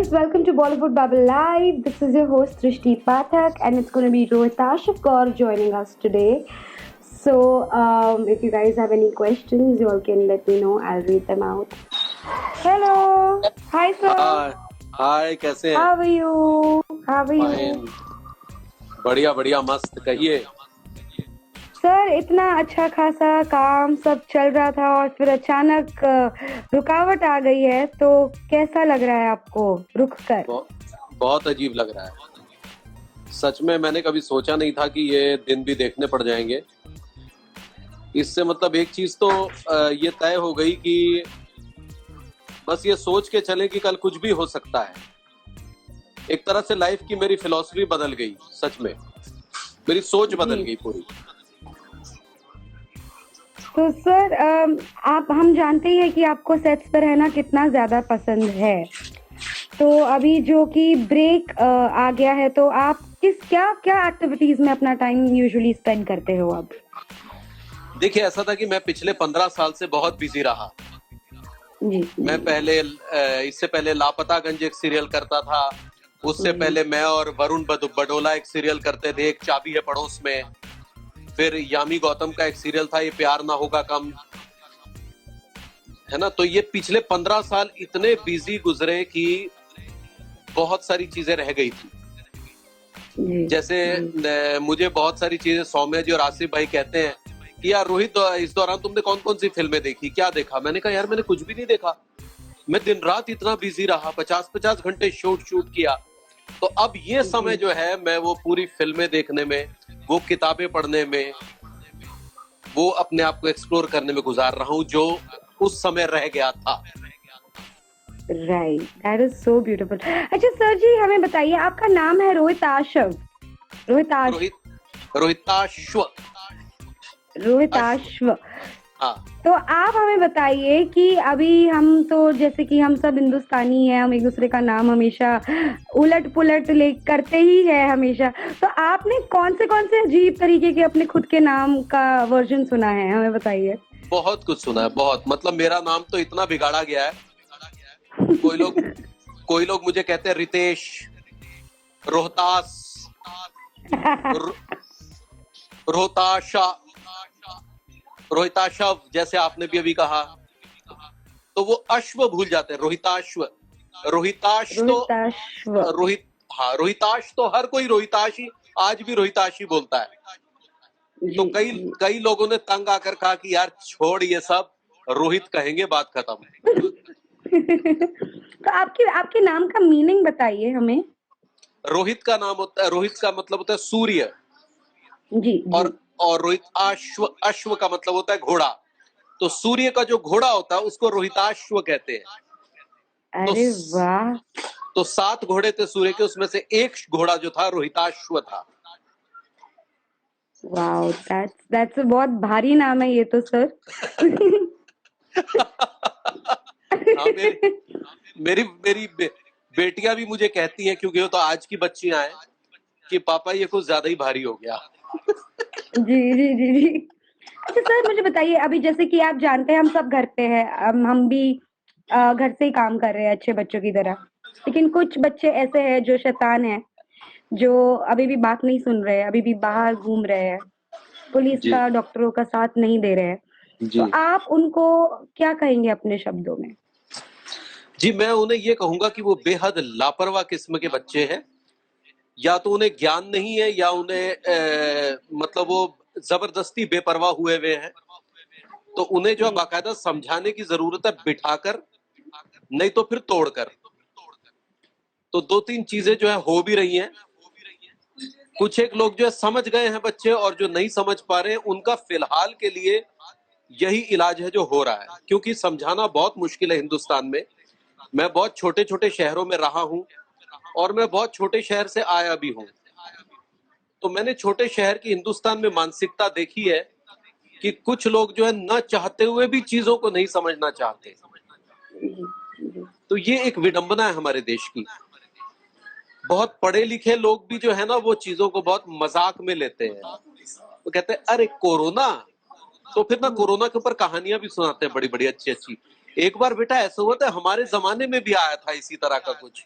guys, welcome to Bollywood Bubble Live. This is your host Srishti Pathak, and it's going to be Rohitash Kaur joining us today. So, if you guys have any questions, you all can let me know. I'll read them out. Hello, hi sir. हाय हाय कैसे हैं? How are you? How are you? Fine, बढ़िया बढ़िया मस्त। कहिए। Sir इतना अच्छा खासा काम सब चल रहा था और फिर अचानक रुकावट आ गई है, तो कैसा लग रहा है आपको रुक कर? बहुत अजीब लग रहा है। सच में मैंने कभी सोचा नहीं था कि ये दिन भी देखने पड़ जाएंगे। इससे मतलब एक चीज तो ये तय हो गई कि बस ये सोच के चले कि कल कुछ भी हो सकता है। एक तरह से लाइफ की मेरी फिलॉसफी बदल गई। सच में मेरी सोच बदल गई पूरी। तो सर आप हम जानते ही हैं कि आपको सेट्स पर रहना कितना ज्यादा पसंद है। तो अभी जो कि ब्रेक आ गया है, तो आप क्या क्या एक्टिविटीज में अपना टाइम यूजुअली स्पेंड करते हो अब? देखिए, ऐसा था कि मैं पिछले 15 साल से बहुत बिजी रहा। जी। मैं पहले इससे पहले लापतागंज एक सीरियल करता था। उससे पहले मैं और वरुण बडोला एक सीरियल करते थे, एक चाबी है पड़ोस में। फिर यामी गौतम का एक सीरियल था, ये प्यार ना होगा कम, है ना। तो ये पिछले 15 साल इतने बिजी गुजरे कि बहुत सारी चीजें रह गई थी। जैसे मुझे बहुत सारी चीजें सौम्या जी और आसिफ भाई कहते हैं कि यार रोहित, इस दौरान तुमने कौन कौन सी फिल्में देखी, क्या देखा? मैंने कहा यार मैंने कुछ भी नहीं देखा। मैं दिन रात इतना बिजी रहा, 50-50 घंटे शूट किया। तो अब ये समय जो है मैं वो पूरी फिल्में देखने में, वो किताबें पढ़ने में, वो अपने आप को एक्सप्लोर करने में गुजार रहा हूँ जो उस समय रह गया था। Right, that is so beautiful. अच्छा सर जी, हमें बताइए, आपका नाम है रोहिताशव? रोहिताश्व। हाँ। तो आप हमें बताइए कि अभी हम तो जैसे कि हम सब हिंदुस्तानी हैं, हम एक दूसरे का नाम हमेशा उलट पुलट करते ही है हमेशा। तो आपने कौन से अजीब तरीके के अपने खुद के नाम का वर्जन सुना है, हमें बताइए। बहुत कुछ सुना है, बहुत। मतलब मेरा नाम तो इतना बिगाड़ा गया है। कोई लोग मुझे कहते हैं रितेश, रोहतास, रोहिताशव, जैसे आपने भी अभी कहा। तो वो अश्व भूल जाते हैं, रोहिताश्व। रोहिताश तो हर कोई रोहिताश ही, आज भी रोहिताश ही बोलता है। तो कई लोगों ने तंग आकर कहा कि यार छोड़ ये सब, रोहित कहेंगे, बात खत्म। तो आपके नाम का मीनिंग बताइए हमें। रोहित का नाम होता है, रोहित का मतलब होता है सूर्य। जी। और रोहित अश्व का मतलब होता है घोड़ा। तो सूर्य का जो घोड़ा होता है उसको रोहिताश्व कहते हैं। अरे वाह। तो 7 घोड़े थे सूर्य के, उसमें से एक घोड़ा जो था रोहिताश्व था। वाओ, दैट्स बहुत भारी नाम है ये तो सर। हाँ, मेरी बेटियां भी मुझे कहती हैं, क्योंकि वो तो आज की बच्चियां हैं, कि पापा ये कुछ ज्यादा ही भारी हो गया। जी जी जी जी। अच्छा सर, मुझे बताइए, अभी जैसे कि आप जानते हैं हम सब घर पे हैं, हम भी घर से ही काम कर रहे हैं अच्छे बच्चों की तरह। लेकिन कुछ बच्चे ऐसे हैं जो शैतान हैं, जो अभी भी बात नहीं सुन रहे हैं, अभी भी बाहर घूम रहे हैं, पुलिस का, डॉक्टरों का साथ नहीं दे रहे हैं। तो आप उनको क्या कहेंगे अपने शब्दों में? जी, मैं उन्हें ये कहूंगा कि वो बेहद लापरवाह किस्म के बच्चे हैं। या तो उन्हें ज्ञान नहीं है, या उन्हें मतलब वो जबरदस्ती बेपरवाह हुए हैं। तो उन्हें जो बाकायदा समझाने की जरूरत है, बिठाकर, नहीं तो फिर तोड़कर। तो 2-3 चीजें जो है हो भी रही हैं। कुछ एक लोग जो है समझ गए हैं बच्चे, और जो नहीं समझ पा रहे हैं उनका फिलहाल के लिए यही इलाज है जो हो रहा है। क्योंकि समझाना बहुत मुश्किल है हिंदुस्तान में। मैं बहुत छोटे छोटे शहरों में रहा हूं, और मैं बहुत छोटे शहर से आया भी हूं। तो मैंने छोटे शहर की हिंदुस्तान में मानसिकता देखी है कि कुछ लोग जो है न चाहते हुए भी चीजों को नहीं समझना चाहते। तो ये एक विडंबना है हमारे देश की। बहुत पढ़े लिखे लोग भी जो है ना, वो चीजों को बहुत मजाक में लेते हैं। वो कहते हैं अरे कोरोना, तो फिर ना कोरोना के ऊपर कहानियां भी सुनाते हैं बड़ी बड़ी अच्छी अच्छी। एक बार बेटा ऐसा हुआ था, हमारे जमाने में भी आया था इसी तरह का कुछ।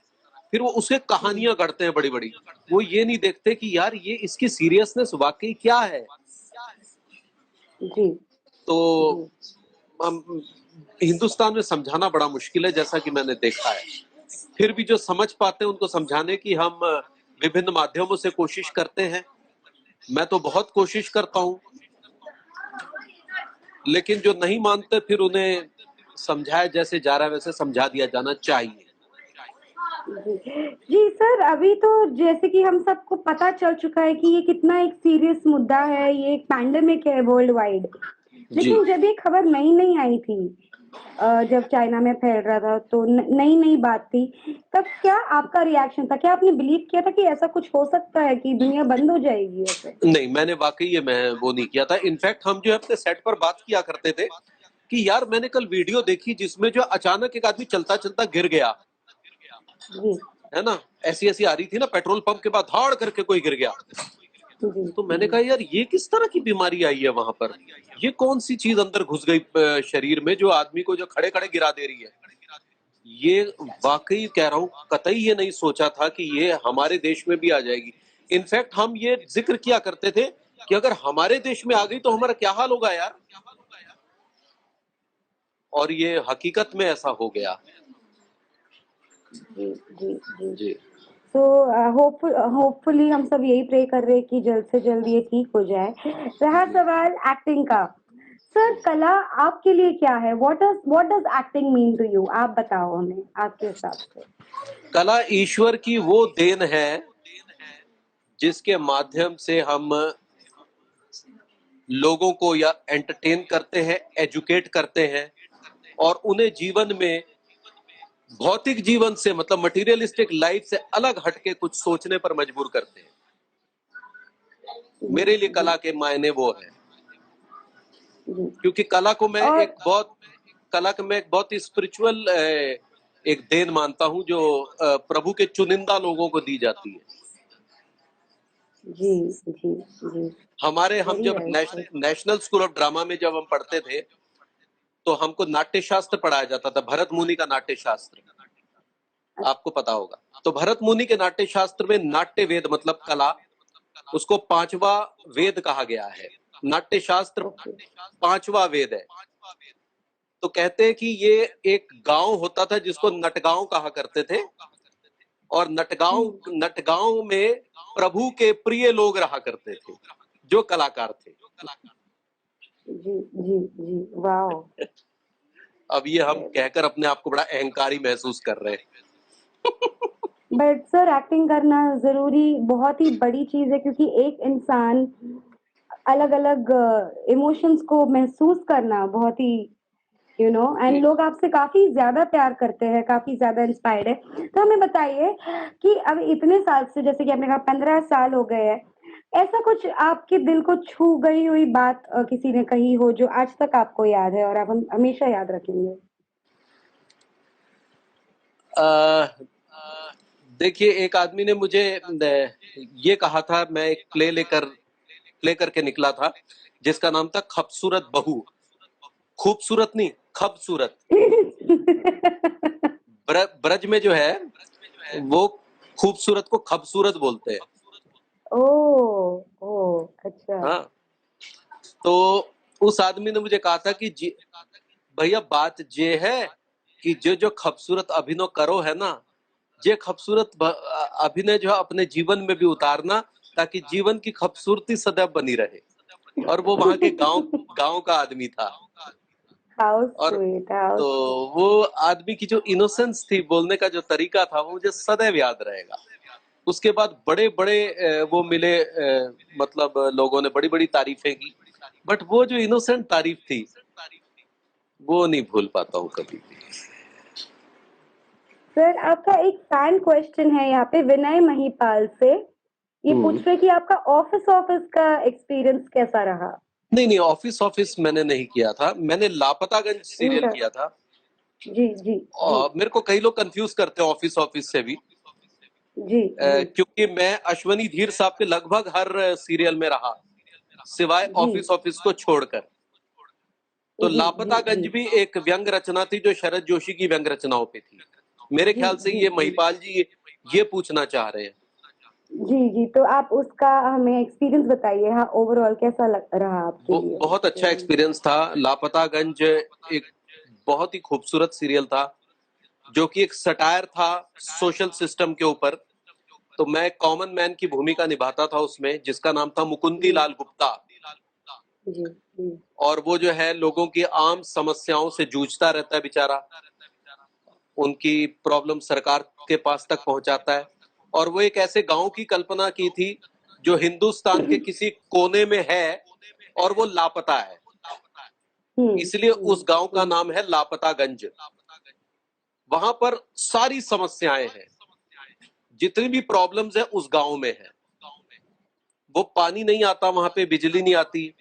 फिर वो उसे कहानियां गढ़ते हैं बड़ी बड़ी। वो ये नहीं देखते कि यार ये इसकी सीरियसनेस वाकई क्या है। जी तो जी हिंदुस्तान में समझाना बड़ा मुश्किल है, जैसा कि मैंने देखा है। फिर भी जो समझ पाते हैं उनको समझाने की हम विभिन्न माध्यमों से कोशिश करते हैं। मैं तो बहुत कोशिश करता हूं, लेकिन जो नहीं मानते फिर उन्हें समझाया जैसे जा रहा है वैसे समझा दिया जाना चाहिए। जी सर, अभी तो जैसे कि हम सबको पता चल चुका है कि ये कितना एक सीरियस मुद्दा है, ये एक पैंडेमिक है वर्ल्ड वाइड। जी लेकिन जब ये खबर नई नई आई थी, जब चाइना में फैल रहा था, तो नई नई बात थी, तब क्या आपका रिएक्शन था? क्या आपने बिलीव किया था कि ऐसा कुछ हो सकता है कि दुनिया बंद हो जाएगी ऐसे? नहीं, मैंने वाकई ये मैं वो नहीं किया था। इनफैक्ट हम जो है अपने सेट पर बात किया करते थे कि यार मैंने कल वीडियो देखी जिसमें जो अचानक एक आदमी चलता चलता गिर गया, जी है ना, ऐसी ऐसी आ रही थी ना, पेट्रोल पंप के बाद धाड़ करके कोई गिर गया। जी तो मैंने कहा यार ये किस तरह की बीमारी आई है वहां पर, ये कौन सी चीज अंदर घुस गई शरीर में जो आदमी को जो खड़े खड़े गिरा दे रही है। ये वाकई कह रहा हूं, कतई ये नहीं सोचा था कि ये हमारे देश में भी आ जाएगी। इनफैक्ट हम ये जिक्र किया करते थे कि अगर हमारे देश में आ गई तो हमारा क्या हाल होगा यार। और ये हकीकत में ऐसा हो गया। जी जी जी जी तो होपफुली हम सब यही प्रे कर रहे हैं कि जल्द से जल्द ये ठीक हो जाए। रहा सवाल एक्टिंग का, सर कला आपके लिए क्या है? What does acting mean to you? आप बताओ हमें आपके हिसाब से। कला ईश्वर की वो देन है जिसके माध्यम से हम लोगों को या एंटरटेन करते हैं, एजुकेट करते हैं और उन्हें जीवन में भौतिक जीवन से मतलब मटेरियलिस्टिक लाइफ से अलग हटके कुछ सोचने पर मजबूर करते हैं। मेरे लिए कला के मायने वो है, जी क्योंकि कला को मैं और एक बहुत ही स्पिरिचुअल एक देन मानता हूं जो प्रभु के चुनिंदा लोगों को दी जाती है। जी जी जी हम वेरी जब right. National school of drama में जब हम पढ़ते थे तो हमको नाट्य शास्त्र पढ़ाया जाता था, भरत मुनि का नाट्य शास्त्र, आपको पता होगा। तो भरत मुनि के नाट्य शास्त्र में नाट्य वेद मतलब कला, उसको पांचवा वेद कहा गया है। नाट्य शास्त्र ओके पांचवा वेद है। तो कहते हैं कि ये एक गांव होता था जिसको नटगांव कहा करते थे, और नटगांव में प्रभु के प्रिय लोग रहा करते थे जो कलाकार थे। जी जी जी वाओ। अब ये हम कहकर अपने आप को बड़ा अहंकारी महसूस कर रहे हैं। बट सर एक्टिंग करना जरूरी बहुत ही बड़ी चीज है, क्योंकि एक इंसान अलग अलग इमोशंस को महसूस करना बहुत ही एंड लोग आपसे काफी ज्यादा प्यार करते हैं, काफी ज्यादा इंस्पायर्ड है। तो हमें बताइए कि अब इतने साल से, जैसे कि आपने कहा 15 साल हो गए हैं, ऐसा कुछ आपके दिल को छू गई हुई बात किसी ने कही हो जो आज तक आपको याद है और आप हम हमेशा याद रखेंगे? देखिए, एक आदमी ने मुझे ये कहा था, मैं एक प्ले करके निकला था जिसका नाम था खबसूरत बहू। खूबसूरत नहीं, खबसूरत। ब्रज में जो है वो खूबसूरत को खबसूरत बोलते हैं। ओ अच्छा। हाँ, तो उस आदमी ने मुझे कहा था कि भैया बात ये है कि जो जो खूबसूरत अभिनय करो है ना, ये खूबसूरत अभिनय जो है अपने जीवन में भी उतारना, ताकि जीवन की खूबसूरती सदैव बनी रहे। और वो वहां के गांव का आदमी था। हाउ और स्वीट, हाउ तो वो आदमी की जो इनोसेंस थी, बोलने का जो तरीका था, वो मुझे सदैव याद रहेगा। उसके बाद बड़े बड़े वो मिले, मतलब लोगों ने बड़ी बड़ी तारीफें की, बट वो जो इनोसेंट तारीफ थी वो नहीं भूल पाता हूँ कभी भी। सर आपका एक फैन क्वेश्चन है यहाँ पे विनय महिपाल से। ये पूछ रहे कि आपका ऑफिस का एक्सपीरियंस कैसा रहा? नहीं, ऑफिस मैंने नहीं किया था, मैंने लापतागंज सीरियल इनका किया था। जी जी जी और मेरे को कई लोग कंफ्यूज करते हैं ऑफिस से भी, जी जी क्योंकि मैं अश्वनी धीर साहब के लगभग हर सीरियल में रहा, सिवाय जी ऑफिस को छोड़कर। तो जी जी लापतागंज जी भी एक व्यंग रचना थी जो शरद जोशी की व्यंग रचनाओं पे थी। मेरे जी ख्याल से जी ये जी महिपाल जी ये पूछना चाह रहे हैं। जी, जी। तो आप उसका हमें एक्सपीरियंस बताइए, हाँ, ओवरऑल कैसा लग रहा आपके वो लिए? बहुत अच्छा एक्सपीरियंस था। लापतागंज एक बहुत ही खूबसूरत सीरियल था, जो कि एक सटायर था सोशल सिस्टम के ऊपर। तो मैं कॉमन मैन की भूमिका निभाता था उसमें, जिसका नाम था मुकुंदी जी, लाल गुप्ता। जी, जी। और वो जो है लोगों की आम समस्याओं से जूझता रहता है बेचारा, उनकी प्रॉब्लम सरकार के पास तक पहुंचाता है। और वो एक ऐसे गांव की कल्पना की थी जो हिंदुस्तान के किसी कोने में है और वो लापता है, हुँ, इसलिए हुँ, उस गांव का हुँ। नाम है लापतागंज। वहां पर सारी समस्याएं हैं, जितनी भी प्रॉब्लम्स है उस गांव में है। वो पानी नहीं आता वहां पे, बिजली नहीं आती,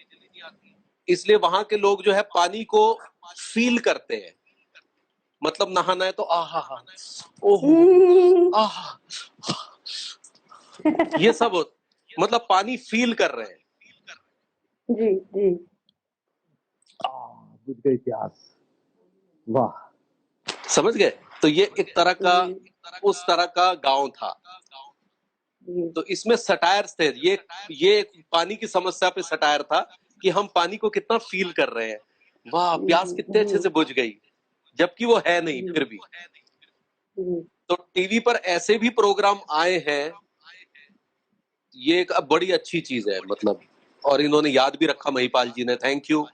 इसलिए वहां के लोग जो है पानी को फील करते हैं। मतलब नहाना है तो आहा हा, ओहो, आहा, ये सब मतलब पानी फील कर रहे हैं। जी, जी। बुझ गई प्यास, वाह, समझ गए? तो ये एक तरह का, जी, उस तरह का गांव था। जी। तो इसमें सटायर्स थे। ये एक पानी की समस्या पे सटायर था कि हम पानी को कितना फील कर रहे हैं। वाह, प्यास जी, कितने अच्छे जी, से बुझ गई, जबकि वो है नहीं जी, फिर भी। जी। तो टीवी पर ऐसे भी प्रोग्राम आए हैं, ये एक बड़ी अच्छी चीज है मतलब। और इन्होंने याद भी रखा, महिपाल जी ने, थैंक यू।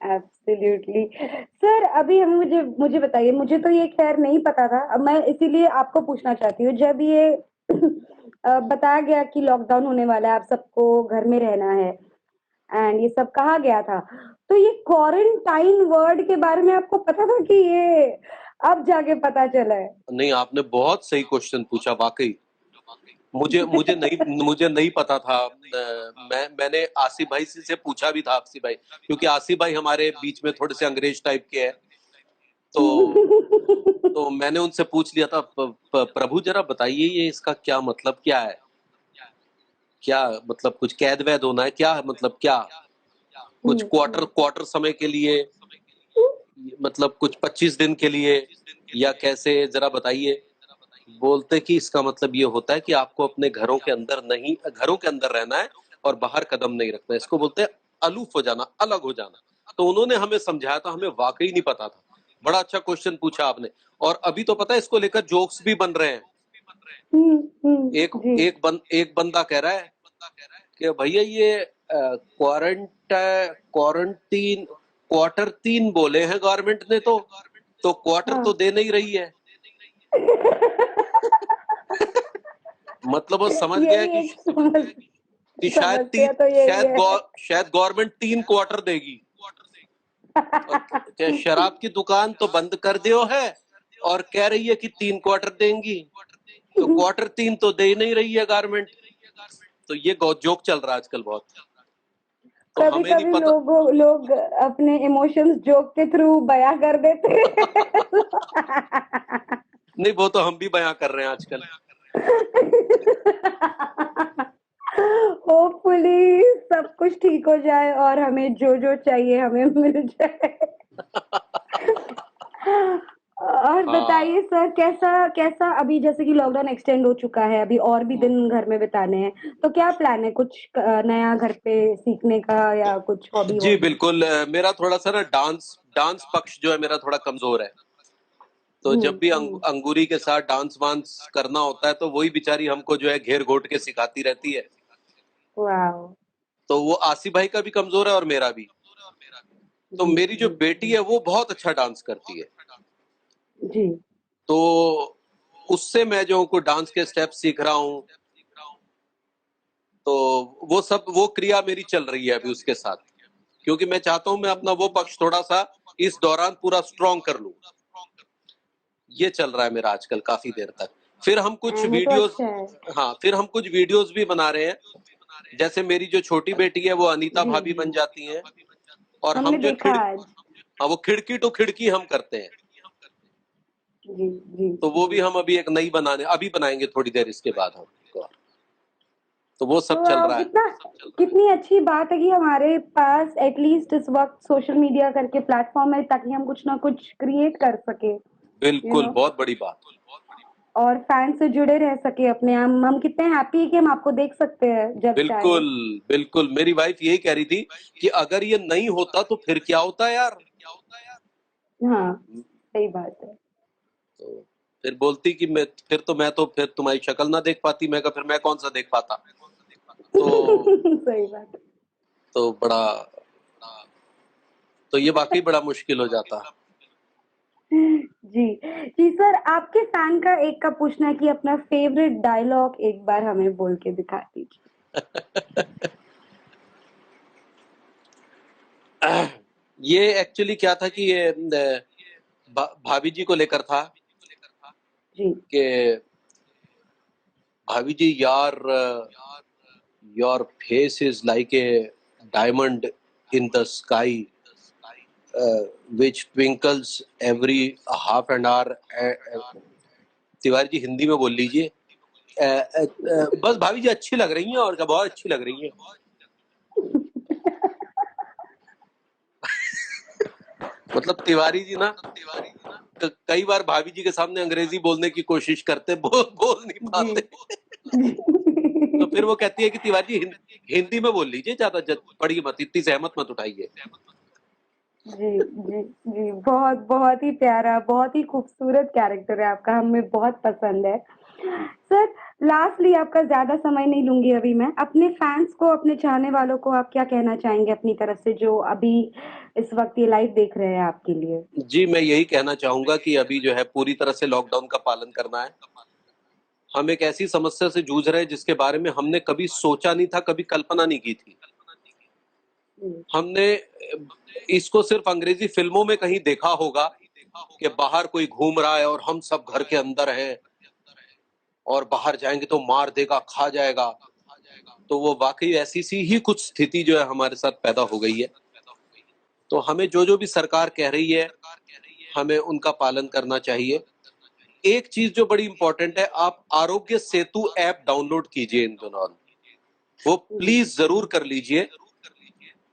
एब्सोल्युटली। सर अभी हमें मुझे मुझे बताइए, मुझे तो ये खैर नहीं पता था, अब मैं इसीलिए आपको पूछना चाहती हूँ, जब ये बताया गया कि लॉकडाउन होने वाला है, आप सबको घर में रहना है एंड ये सब कहा गया था, तो ये क्वारंटाइन वर्ड के बारे में आपको पता था कि ये अब जाके पता चला है? नहीं, आपने बहुत सही क्वेश्चन पूछा वाकई। मुझे नहीं पता था। मैंने आसिफ भाई से पूछा भी था, आसिफ भाई, क्योंकि आसिफ भाई हमारे बीच में थोड़े से अंग्रेज टाइप के हैं। तो मैंने उनसे पूछ लिया था, प्रभु जरा बताइए ये इसका क्या मतलब क्या है, क्या मतलब कुछ कैद वैद होना है क्या, मतलब क्या कुछ क्वार्टर क्वार्टर समय के लिए, मतलब कुछ 25 दिन के लिए, या कैसे, जरा बताइए। बोलते कि इसका मतलब ये होता है कि आपको अपने घरों के अंदर रहना है और बाहर कदम नहीं रखना है। इसको बोलते हैं अलूफ हो जाना, अलग हो जाना। तो उन्होंने हमें समझाया था, हमें वाकई नहीं पता था। बड़ा अच्छा क्वेश्चन पूछा आपने। और अभी तो पता है इसको लेकर जोक्स भी बन रहे हैं। जी। एक बंदा कह रहा है कि भैया ये क्वारंटीन क्वार्टर 3 बोले हैं गवर्नमेंट ने, तो क्वार्टर हाँ। तो दे नहीं रही है। मतलब वो समझ गया यही कि एक समस्या तो यही है। शायद गवर्नमेंट 3 क्वार्टर देगी। और क्या शराब की दुकान तो बंद कर दियो है, और कह रही है कि 3 क्वार्टर देंगी, तो क्वार्टर 3 तो दे ही नहीं रही है गवर्नमेंट। तो ये जोक चल रहा है आजकल बहुत। तो कभी हमें नहीं कभी पता। लोग अपने इमोशंस जोक के थ्रू बयां कर देते हैं। नहीं, वो तो हम भी बयां कर रहे हैं आजकल। होपफुली सब कुछ ठीक हो जाए और हमें जो जो चाहिए हमें मिल जाए। और हाँ बताइए सर, कैसा कैसा अभी जैसे कि लॉकडाउन एक्सटेंड हो चुका है, अभी और भी दिन घर में बिताने हैं, तो क्या प्लान है, कुछ नया घर पे सीखने का या कुछ हॉबी जी वॉबी? बिल्कुल। मेरा थोड़ा सा ना डांस डांस पक्ष जो है मेरा थोड़ा कमजोर है। तो जब भी अंगूरी के साथ डांस वांस करना होता है तो वही बेचारी हमको जो है घेर घोट के सिखाती रहती है। वाह। तो वो आसिफ भाई का भी कमजोर है और मेरा भी। तो जी, मेरी जो जी, बेटी है वो बहुत अच्छा डांस करती है। जी। तो उससे मैं जो को डांस के स्टेप सीख रहा हूँ। तो वो क्रिया मेरी चल रही है अभी उसके साथ, क्योंकि मैं चाहता हूं मैं अपना वो पक्ष थोड़ा सा इस दौरान पूरा स्ट्रॉन्ग कर लूं। ये चल रहा है मेरा आजकल काफी देर तक। फिर हम कुछ ये तो वीडियोस अच्छा है। हाँ, फिर हम कुछ वीडियोस भी बना रहे हैं। जैसे मेरी जो छोटी बेटी है वो अनीता जी, भाभी बन जाती हैं। और हमने हम जो देखा आज। हाँ, वो खिड़की टू खिड़की हम करते हैं। जी, जी, तो वो जी। भी हम अभी एक नई अभी बनाएंगे थोड़ी देर इसके बाद हम। तो वो तो सब चल रहा है। कितना कितनी अच्छी बात है कि हमारे पास एटलीस्ट इस वक्त सोशल मीडिया करके प्लेटफॉर्म है, ताकि हम कुछ ना कुछ क्रिएट कर सके, बिल्कुल, नो। बहुत बड़ी बात। और फैन से जुड़े रह सके अपने। हम कितने हैप्पी है कि हम आपको देख सकते हैं जब चाहे। बिल्कुल बिल्कुल, मेरी वाइफ यही कह रही थी कि अगर ये नहीं होता तो फिर क्या होता यार। हाँ, सही बात है। तो फिर बोलती कि मैं तो फिर तुम्हारी शक्ल ना देख पाती। मैं कहा फिर मैं कौन सा देख पाता। तो सही बात है। तो बड़ा तो ये वाकई बड़ा मुश्किल हो जाता। जी, जी सर, आपके फैन का एक का पूछना है कि अपना फेवरेट डायलॉग एक बार हमें बोल के दिखा दीजिए। ये एक्चुअली क्या था कि ये भाभी जी को लेकर था जी। कि भाभी जी यार, your face is like a diamond in the sky which twinkles every half an hour. Tiwari ji Hindi में बोल लीजिए। बस भाभी जी अच्छी लग रही हैं और क्या, बहुत अच्छी लग रही हैं। मतलब तिवारी जी ना कई बार भाभी जी के सामने अंग्रेजी बोलने की कोशिश करते, बोल नहीं जी। पाते। तो फिर वो कहती है कि तिवारी जी हिंदी में बोल लीजिए, ज्यादा पढ़िए मत, इतनी सहमत मत उठाइए। जी, जी, जी, बहुत बहुत ही प्यारा, बहुत ही खूबसूरत कैरेक्टर है आपका, हमें बहुत पसंद है। सर, लास्टली आपका ज़्यादा समय नहीं लूँगी अभी मैं। अपने फैन्स को, अपने चाहने वालों को आप क्या कहना चाहेंगे अपनी तरफ से, जो अभी इस वक़्त ये लाइव देख रहे हैं आपके लिए? जी, मैं यही कहना चाहूंगा कि अभी जो है पूरी तरह से लॉकडाउन का पालन करना है। हम एक ऐसी समस्या से जूझ रहे हैं जिसके बारे में हमने कभी सोचा नहीं था, कभी कल्पना नहीं की थी। जी, हमने इसको सिर्फ अंग्रेजी फिल्मों में कहीं देखा होगा कि बाहर कोई घूम रहा है और हम सब घर के अंदर हैं और बाहर जाएंगे तो मार देगा, खा जाएगा। तो वो वाकई ऐसी सी ही कुछ स्थिति जो है हमारे साथ पैदा हो गई है। तो हमें जो जो भी सरकार कह रही है हमें उनका पालन करना चाहिए। एक चीज जो बड़ी इंपॉर्टेंट है, आप आरोग्य सेतु ऐप डाउनलोड कीजिए इन दिनों। वो जी, प्लीज जरूर कर लीजिए।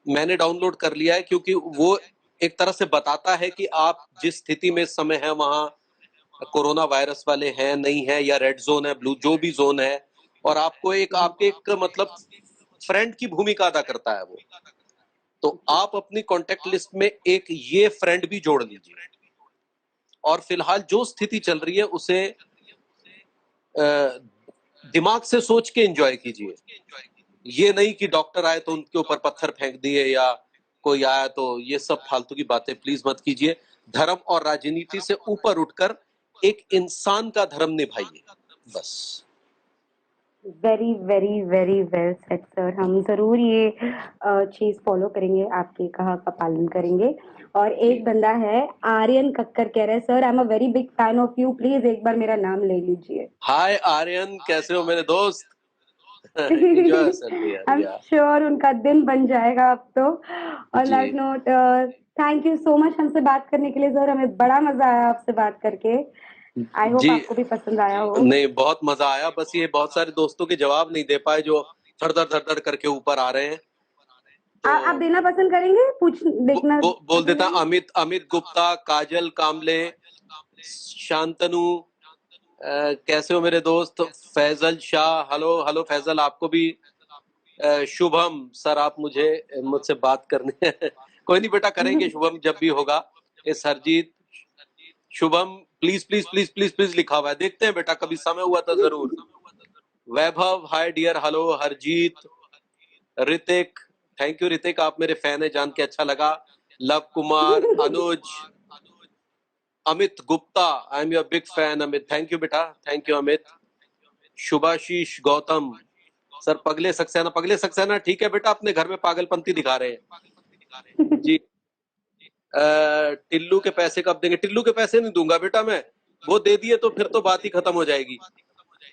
मैंने डाउनलोड कर लिया है क्योंकि वो एक तरह से बताता है कि आप जिस स्थिति में इस समय है वहां कोरोना वायरस वाले हैं नहीं है, या रेड जोन है, ब्लू, जो भी जोन है, और आपको एक जी, आपके एक मतलब फ्रेंड की भूमिका अदा करता है वो। तो जी, आप अपनी कांटेक्ट लिस्ट में एक ये फ्रेंड भी जोड़ लीजिए और फिलहाल जो स्थिति चल रही है उसे दिमाग से सोच के एंजॉय कीजिए। ये नहीं कि डॉक्टर आए तो उनके ऊपर पत्थर फेंक दिए या कोई आया तो, ये सब फालतू की बातें प्लीज मत कीजिए। धर्म और राजनीति से ऊपर उठकर एक इंसान का धर्म निभाइए, बस। Very very very well said sir. हम ज़रूर ये चीज़ फॉलो करेंगे, आपके कहा का पालन करेंगे। और जी, एक बंदा है, आर्यन कक्कर, कह रहे हैं sir, I am a very big fan of you, please एक बार मेरा नाम ले लीजिए। हाय आर्यन, कैसे हो मेरे दोस्त। एंजॉय योरसेल्फ आई एम यार। श्योर उनका दिन बन जाएगा अब तो। ऑन जी that note, thank you so much हमसे बात करने के लिए सर, हमें बड़ा मजा आया आपसे बात करके। आई होप जी, आपको भी पसंद आया हो। नहीं बहुत मजा आया, बस ये बहुत सारे दोस्तों के जवाब नहीं दे पाए जो थर थर करके ऊपर आ रहे हैं। तो आप देना पसंद करेंगे, पूछ देखना बोल पसंद देता, करेंगे? अमित गुप्ता, काजल कामले, शांतनु, कैसे हो मेरे दोस्त, फैजल शाह, हेलो हेलो फैजल, आपको भी। शुभम सर, आप मुझसे बात करने हैं। कोई नहीं बेटा, करेंगे शुभम जब भी होगा। इस Harjeet, Shubham, please please please please please लिखा हुआ है, देखते हैं बेटा, कभी समय हुआ तो जरूर। Vaibhav hi dear, hello Harjeet, Hrithik, thank you Hrithik, आप मेरे फैन है जान के अच्छा लगा। Lav Kumar, Anuj, Amit Gupta, I am your big fan Amit, thank you बेटा, thank you Amit. Shubhashish Gautam, sir पगले सक्सेना ठीक है बेटा, अपने घर में पागलपंती दिखा रहे हैं जी। टिल्लू के पैसे कब देंगे? टिल्लू के पैसे नहीं दूंगा बेटा मैं, वो दे दिए तो फिर तो बात ही खत्म हो जाएगी।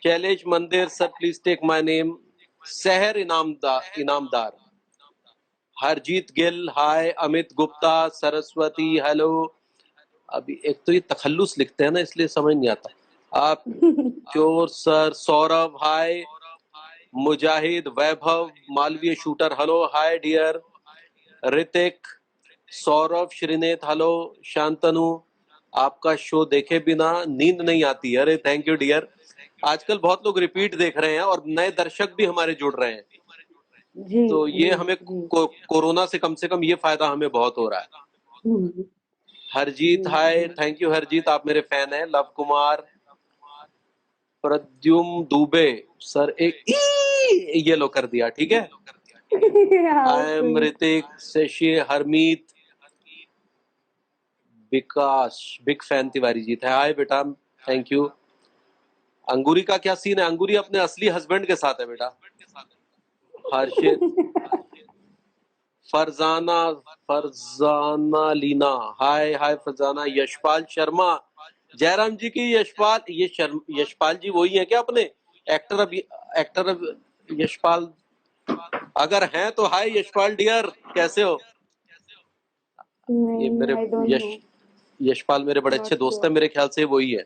Shailesh Mandir, sir please take my name. Shahar Inamdar, Harjeet Gill hi, Amit Gupta, Saraswati hello. अभी एक तो ये तखल्लुस लिखते हैं ना, इसलिए समझ नहीं आता। आप चोर sir, Saurabh hi, Mujahid, Vaibhav, Malviya shooter hello hi dear, Hrithik, Saurabh, Shrinet hello, Shantanu, आपका शो देखे बिना नींद नहीं आती। अरे थैंक यू डियर। आजकल बहुत लोग रिपीट देख रहे हैं और नए दर्शक भी हमारे जुड़ रहे हैं, जी तो ये जी हमें जी। कोरोना से कम ये फायदा हमें बहुत हो रहा है। हम्म, हरजीत जी हाय, जी। थैंक यू हरजीत, आप मेरे फैन हैं। लव कुमार, प्रद्युम दुबे सर, एक ये लो कर दिया, ठीक है। How I am sweet. Hrithik, Shashi, Harmeet, Vikas, big fan Tiwari ji थे। हाय बेटा, थैंक यू। अंगूरी का क्या सीन है? अंगूरी अपने असली हस्बैंड के साथ है बेटा। हर्षित, फरजाना, फरजाना लीना, हाय हाय फरजाना। यशपाल शर्मा, जयराम जी की यशपाल, यशपाल जी वही है क्या अपने एक्टर? एक्टर यशपाल, अगर हैं तो हाय यशपाल डियर, कैसे हो? ये नहीं, मेरे I don't Yash know. Yashpal मेरे बड़े अच्छे Not दोस्त हैं, sure. मेरे ख्याल से वही है।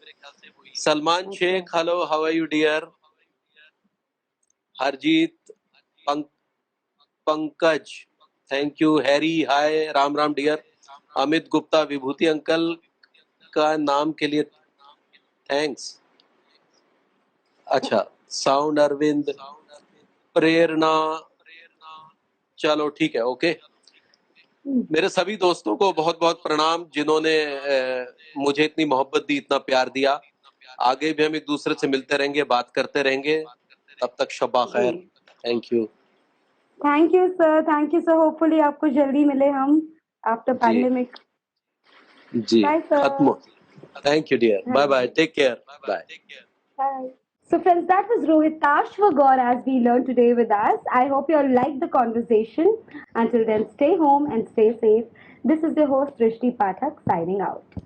सलमान अच्छा। Shaikh, hello how are you dear. Harjeet, Pankaj, thank you. Harry hi, Ram Ram dear. Amit Gupta, Vibhuti uncle का नाम के लिए थैंक्स। अच्छा, साउंड अरविंद, प्रेरणा, चलो ठीक है, ओके। मेरे सभी दोस्तों को बहुत बहुत प्रणाम जिन्होंने मुझे इतनी मोहब्बत दी, इतना प्यार दिया। आगे भी हम एक दूसरे से मिलते रहेंगे, बात करते रहेंगे। तब तक शब्बा जी। खैर। Thank you. Thank you sir, thank you sir. Hopefully आपको जल्दी मिले हम आफ्टर जी पैंडेमिक। जी, बाय खत्म। सर। थैंक यू डियर, हाँ बाय बाय, जी। Take care, bye. Bye. So, friends, that was Rohit Tashwagor as we learned today with us. I hope you all liked the conversation. Until then, stay home and stay safe. This is your host, Rishti Pathak, signing out.